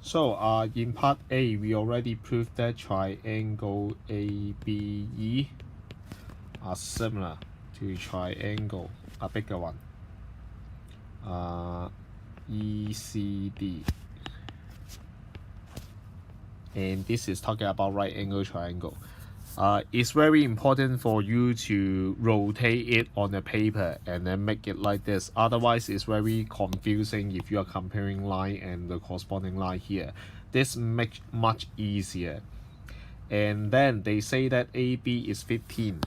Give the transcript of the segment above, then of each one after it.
So in part A, we already proved that triangle ABE are similar to triangle, a bigger one, ECD. And this is talking about right angle triangle. It's very important for you to rotate it on the paper and then make it like this. Otherwise, it's very confusing if you are comparing line and the corresponding line here. This makes much easier. And then they say that AB is 15.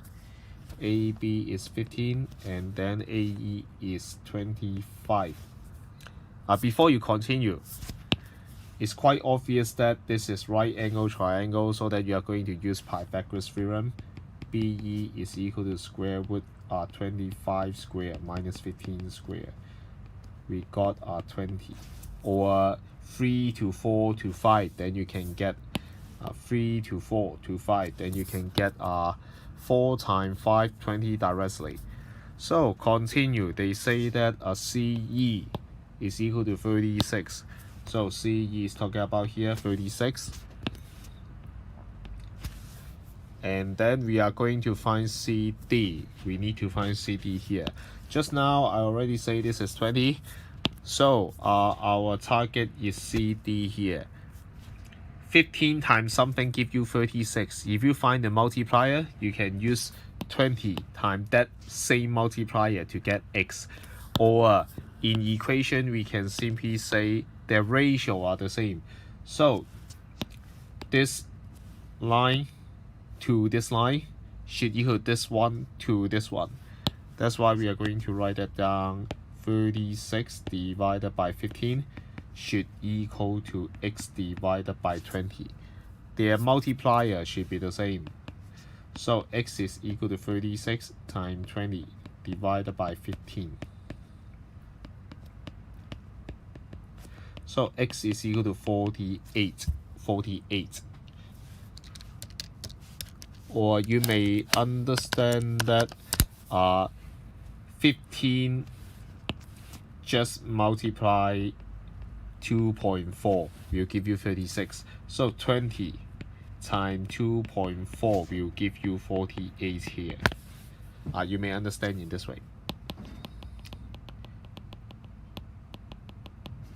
AB is 15 and then AE is 25. Before you continue, it's quite obvious that this is right angle triangle, so that you are going to use Pythagoras theorem. BE is equal to square root 25 square minus 15 square. We got 20. Or 3 to 4 to 5, then you can get 3 to 4 to 5, then you can get 4 times 5, 20 directly. So continue, they say that CE is equal to 36. So CE is talking about here 36. And then we are going to find CD. We need to find CD here. Just now I already say this is 20. So our target is CD here. 15 times something give you 36. If you find the multiplier, you can use 20 times that same multiplier to get x. Or in equation, we can simply say their ratio are the same. So this line to this line should equal this one to this one. That's why we are going to write that down. 36 divided by 15 should equal to x divided by 20. Their multiplier should be the same. So x is equal to 36 times 20 divided by 15. So x is equal to 48. Or you may understand that 15 just multiply 2.4 will give you 36. So 20 times 2.4 will give you 48 here. You may understand in this way.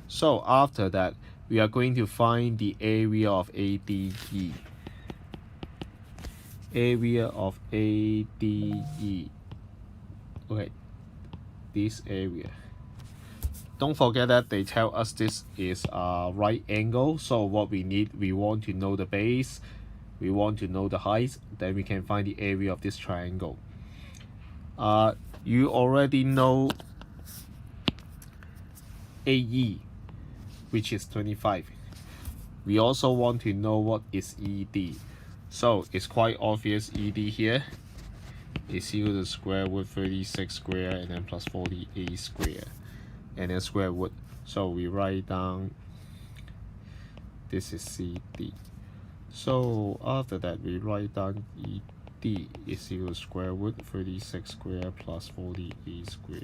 So after that, we are going to find the area of ADE. Area of ADE. Okay, this area. Don't forget that they tell us this is a right angle. So what we need, we want to know the base, we want to know the height, then we can find the area of this triangle. You already know AE, which is 25. We also want to know what is ED. So it's quite obvious, ED here is equal to square root 36 square and then plus 48 square and then square root. So we write down this is CD. So after that, we write down ED is equal to square root 36 square plus 48 square.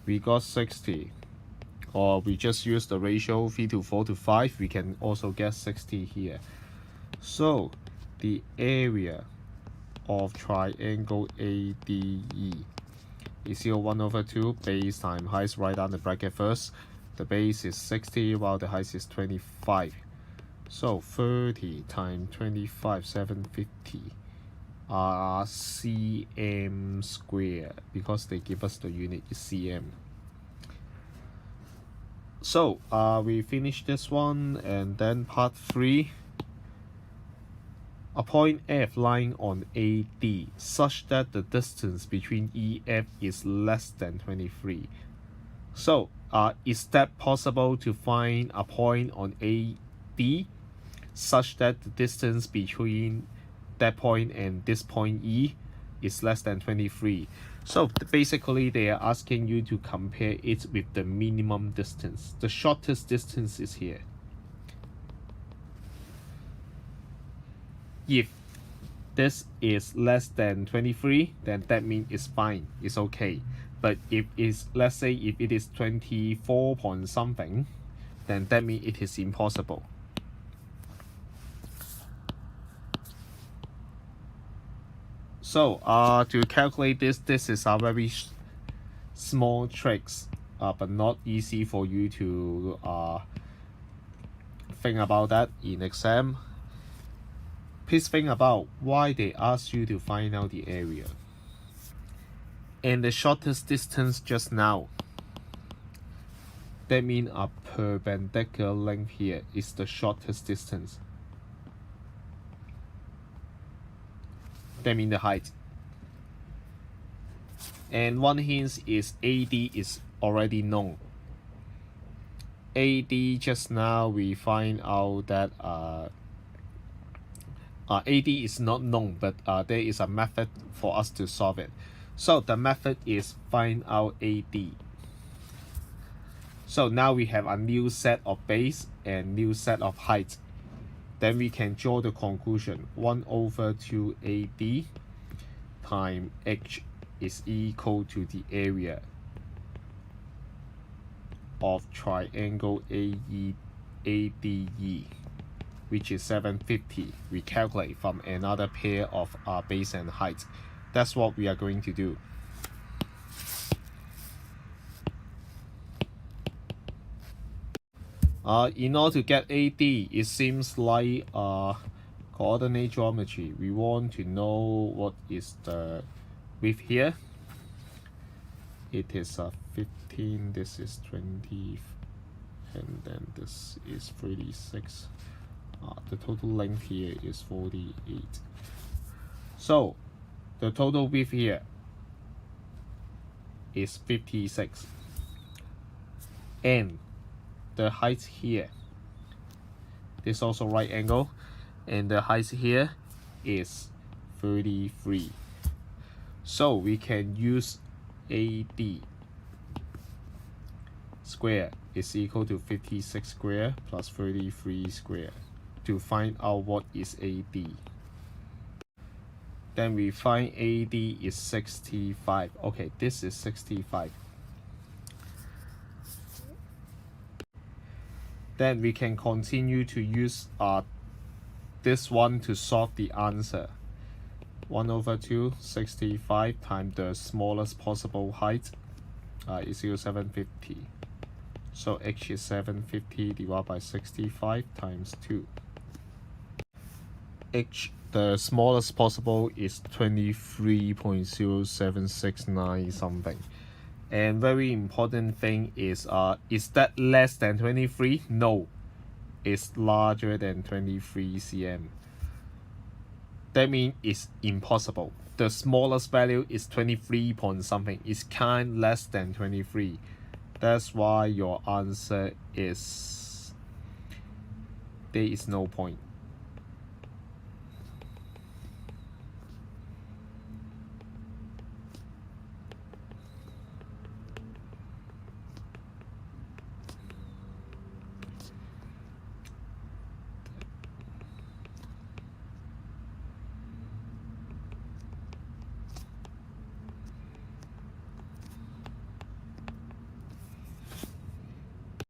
We got 60. Or we just use the ratio 3 to 4 to 5, we can also get 60 here. So the area of triangle ADE is equal 1 over 2 base times height. Write down the bracket first. The base is 60 while the height is 25. So 30 times 25, 750 cm square, because they give us the unit is cm. So we finished this one, and then part 3. A point F lying on AD such that the distance between EF is less than 23. So is that possible to find a point on AD such that the distance between that point and this point E is less than 23? So basically they are asking you to compare it with the minimum distance. The shortest distance is here. If this is less than 23, then that means it's fine, it's okay. But if it's, let's say if it is 24 point something, then that means it is impossible. So to calculate this is a very small tricks, but not easy for you to think about that in exam. Please think about why they ask you to find out the area. And the shortest distance just now, that means a perpendicular length here is the shortest distance. That means the height. And one hint is AD is already known. AD just now we find out that AD is not known, but there is a method for us to solve it. So the method is find out AD. So now we have a new set of base and new set of height. Then we can draw the conclusion 1/2 AD times H is equal to the area of triangle ADE, which is 750. We calculate from another pair of base and height. That's what we are going to do. In order to get AD, it seems like coordinate geometry. We want to know what is the width here. It is 15, this is 20, and then this is 36. The total length here is 48. So the total width here is 56, and the height here is also right angle, and the height here is 33. So we can use AD square is equal to 56 square plus 33 square to find out what is AD. Then we find AD is 65. Okay, this is 65. Then we can continue to use this one to solve the answer. 1/2 65 times the smallest possible height is equal to 750. So H is 750 divided by 65 times 2. H, the smallest possible, is 23.0769 something. And very important thing is that less than 23? No, it's larger than 23 cm. That means it's impossible. The smallest value is 23 point something. It's kind less than 23. That's why your answer is there is no point.